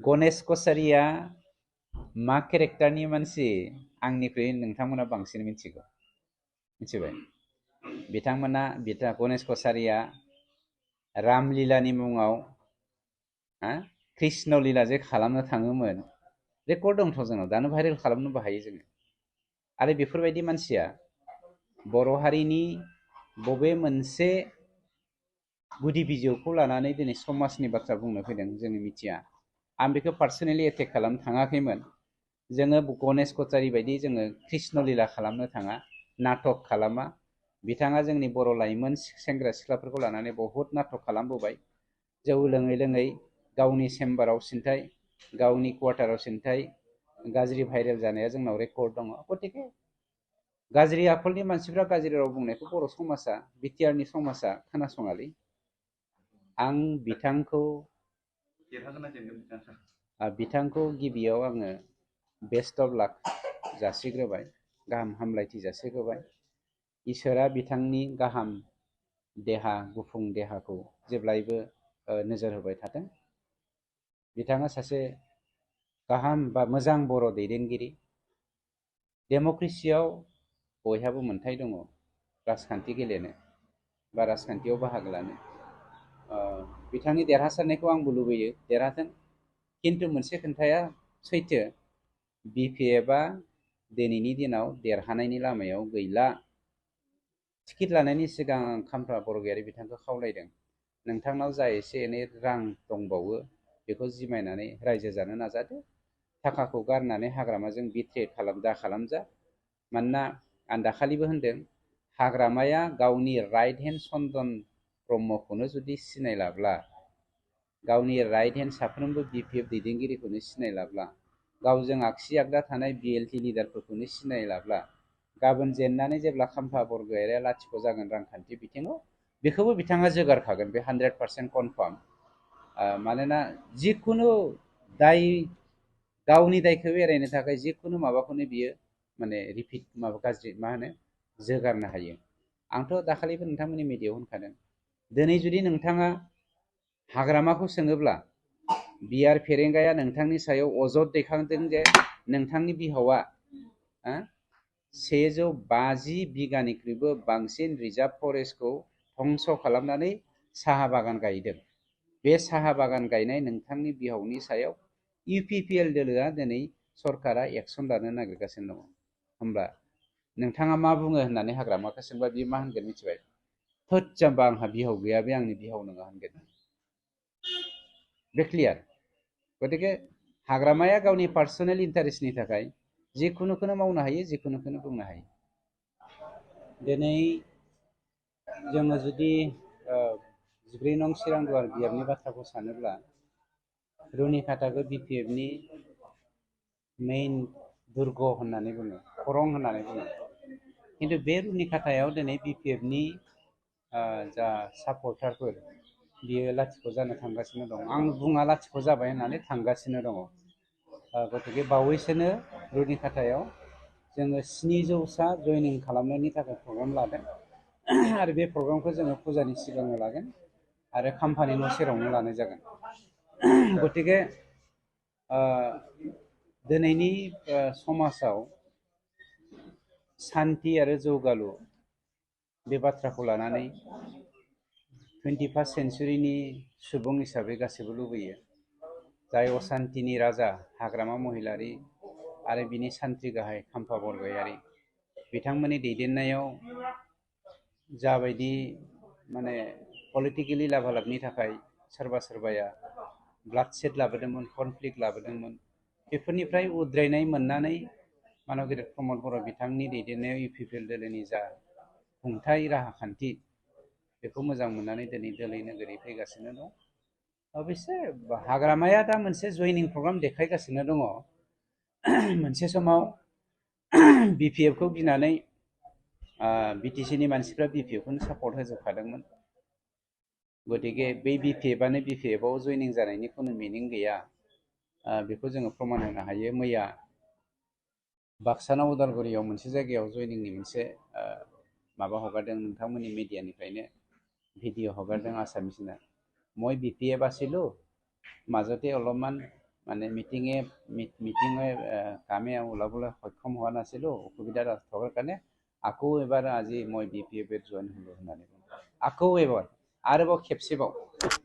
गणेश कछारिया मा केरेक्टारनि मानसि आंनिख्रुइ नोंथांमोना बांसिन मिथिगौ मिथिबाय बिथां गणेश कछारिया रामलीलानि मुङाव कृष्ण लीला जे खालामनो थाङोमोन रेकर्ड दंथ' जोंनाव दानो भाइरेल खालामनोबो हायो जोङो आरो बेफोरबायदि मानसिया बर' हारिनि बबे मोनसे गुदि बिजौखौ लानानै दिनै समाजनि बाथ्रा बुंनो फैदों जोङो मिथिया आं बेखौ पार्सनेलि एटेक खालामनो थाङाखैमोन जोङो गणेश कछारि बायदि जोङो कृष्ण लीला खालामनो थाङा नाटक खालामा बिथाङा जोंनि बर' लाइमोन सेंग्रा सिख्लाफोरखौ लानानै बहुत नाटक खालामबोबाय जौ लोङै लोङै गावनि चेम्बाराव सिन्थाय गावनि क्वार्टाराव सिन्थाय गाज्रि भाइरेल जानाया जोंनाव रेकर्ड दङ गतिके गाज्रि आखलनि मानसिफ्रा गाज्रि राव बुंनायखौ बर' समाजा बिटिआरनि समाजा खोनासङालै आं बिथांखौ गिबियाव आङो बेस्ट अफ लाक जासिग्रोबाय गाहाम हामलायथि जासिग्रोबाय इसोरा बिथांनि गाहाम देहा गुफुं देहाखौ जेब्लायबो नोजोर होबाय थाथों बिथाङा सासे गाहाम बा मोजां बर' दैदेनगिरि डेम'क्रेसियाव बयहाबो मोन्थाय दङ राजखान्थि गेलेनो बा राजखान्थियाव बाहागो लानो बिथांनि देरहासारनायखौ आंबो लुबैयो देरहाथों खिन्थु मोनसे खोन्थाया सैथो बिपिएफआ दिनैनि दिनाव देरहानायनि लामायाव गैला टिकेट लानायनि सिगां खामफ्रा बरगयारि बिथांखौ खावलायदों नोंथांनाव जा एसे एनै रां दंबावो बेखौ जिमायनानै रायजो जानो नाजादो थाखाखौ गारनानै हाग्रामाजों बिट्रे खालामजा मानोना आं दाखालिबो होनदों हाग्रामाया गावनि राइट हेन्ड चन्दन ब्रह्मखौनो जुदि सिनायलाब्ला गावनि राइट हेन्ड साफ्रोमबो बिपिएफ दैदेनगिरिखौनो सिनायलाब्ला गावजों आगसि आगदा थानाय बिएलटि लिडारफोरखौनो सिनायलाब्ला गाबोन जेननानै जेब्ला खाम्फा बरगयारिया लाथिख' जागोन रांखान्थि बिथिङाव बेखौबो बिथाङा जोगारखागोन बे 100% कनफार्म मानोना जिखुनु दाय गावनि दायखौ एरायनो थाखाय जिखुनु माबाखौनो बियो माने रिपिट माबा गाज्रि मा होनो जोगारनो हायो आंथ' दाखालिबो नोंथांमोननि मिडियायाव होनखादों दिनै जुदि नोंथाङा हाग्रामाखौ सोङोब्ला बिआर फेरेंगाया नोंथांनि सायाव अजद दैखांदों जे नोंथांनि बिहावा 150 बिगानिख्रुइबो बांसिन रिजार्भ फरेस्टखौ धंस खालामनानै साहा बागान गायदों बे साहा बागान गायनाय नोंथांनि बिहावनि सायाव इउपिपिएल दोलोआ दिनै सरकारा एक्सन लानो नागिरगासिनो दङ होमब्ला नोंथाङा मा बुङो होननानै हाग्रामाखौ सोंबा बियो मा होनगोन मिथिबाय थोद जाम्बा आंहा बिहाव गैया बे आंनि बिहाव नङा होनगोन बे क्लियार गतिके हाग्रामाया गावनि पार्सनेल इन्टारेस्टनि थाखाय जिखुनुखौनो मावनो हायो जिखुनुखौनो बुंनो हायो दिनै जोङो जुदि 14 नं चिरांदुवार बियाबनि बाथ्राखौ सानोब्ला रुनिखाताखौ बिपिएफनि मेइन दुर्ग होननानै बुङो खरं होननानै बुङो खिन्थु बे रुनिखातायाव दिनै बिपिएफनि जा सापर्टारफोर बियो लाथिख' जानो थांगासिनो दं आं बुङा लाथिख' जाबाय होननानै थांगासिनो दङ गतिके बावैसोनो रुनिखातायाव जोङो 700सा जइनिं खालामनायनि थाखाय प्रग्राम लादों आरो बे प्रग्रामखौ जोङो फुजानि सिगांनो लागोन आरो खाम्फानि न' सेरावनो लानाय जागोन गतिके दिनैनि समाजाव सान्थि आरो जौगालु बे बाथ्राखौ लानानै 21st सेन्सुरिनि सुबुं हिसाबै गासैबो लुबैयो जाय असान्तिनि राजा हाग्रामा महिलारि आरो बिनि सान्थ्रि गाहाय खाम्फा बरगयारि बिथांमोननि दैदेननायाव जाबायदि माने पलिटिकेलि लाभालाभनि थाखाय सोरबा सोरबाया ब्लाडसेड लाबोदोंमोन कनफ्लिक्ट लाबोदोंमोन बेफोरनिफ्राय उद्रायनाय मोननानै मानब गेदेर प्रमद बर' बिथांनि दैदेननायाव इउपिपिएल दोलोनि जा खुंथाय राहा खान्थि बेखौ मोजां मोननानै दिनै दोलै नोगोरै फैगासिनो दं अबयसे हाग्रामाया दा मोनसे जइनिं प्रग्राम देखायगासिनो दङ मोनसे समाव बिपिएफखौ गिनानै बिटिसिनि मानसिफ्रा बिपिएफखौनो सापर्ट होजोबखादोंमोन गतिके बै बिपिएफआनो बिपिएफआव जइनिं जानायनि खुनु मिनिं गैया बेखौ जोङो प्रमान होनो हायो मैया बाक्सानाव उदालगुरियाव मोनसे जायगायाव जइनिंनि मोनसे माबा हगारदों नोंथांमोननि मिडियानिफ्रायनो भिडिअ हगारदों आसामिसना মই বিপিএফ আছিলোঁ মাজতে অলপমান মানে মিটিঙে কামে ওলাবলৈ সক্ষম হোৱা নাছিলোঁ, অসুবিধা থকাৰ কাৰণে আকৌ এবাৰ আজি মই BPF জইন হ'লোঁ होननानै बुङो। আকৌ एबार आरोबाव खेबसेबाव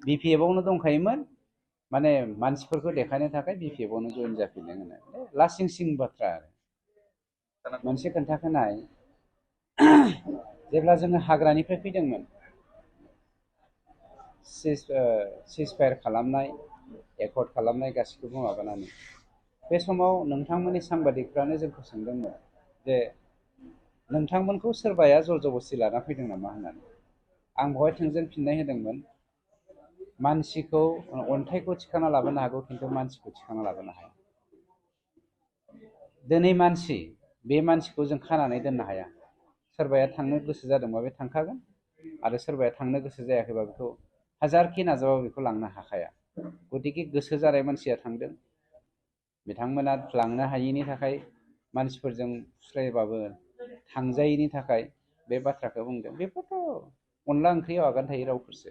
BPF-आवनो दंखायोमोन, माने मानसिफोरखौ देखायनो थाखाय BPF-आवनो जइन जाफिनदों होननानै लासिं सिं बाथ्रा आरो मोनसे खोन्थाखानाय जेब्ला जोङो हाग्रानिफ्राय फैदोंमोन सिजफायार खालामनाय एकर्ड खालामनाय गासिखौबो माबानानै बे समाव नोंथांमोननि सांबादिकफ्रानो जोंखौ सोंदोंमोन जे नोंथांमोनखौ सोरबाया जर जबस्ति लाना फैदों नामा होननानै। आं बेवहाय थोंजों फिननाय होदोंमोन, मानसिखौ अन्थाइखौ थिखांना लाबोनो हागौ खिन्थु मानसिखौ थिखांना लाबोनो हाया। दिनै मानसि, बे मानसिखौ जों खानानै दोननो हाया। सोरबाया थांनो गोसो जादोंबा बे थांखागोन आरो सोरबाया थांनो गोसो जायाखैबा बेखौ हाजारखि नाजाबाबो बेखौ लांनो हाखाया। गतिके गोसो जानाय मानसिया थांदों, बिथांमोना लांनो हायिनि थाखाय मानसिफोरजों फुस्लायबाबो थांजायिनि थाखाय बे बाथ्राखौ बुंदों। बेफोरथ' अनला ओंख्रियाव आगान थायै रावफोरसो।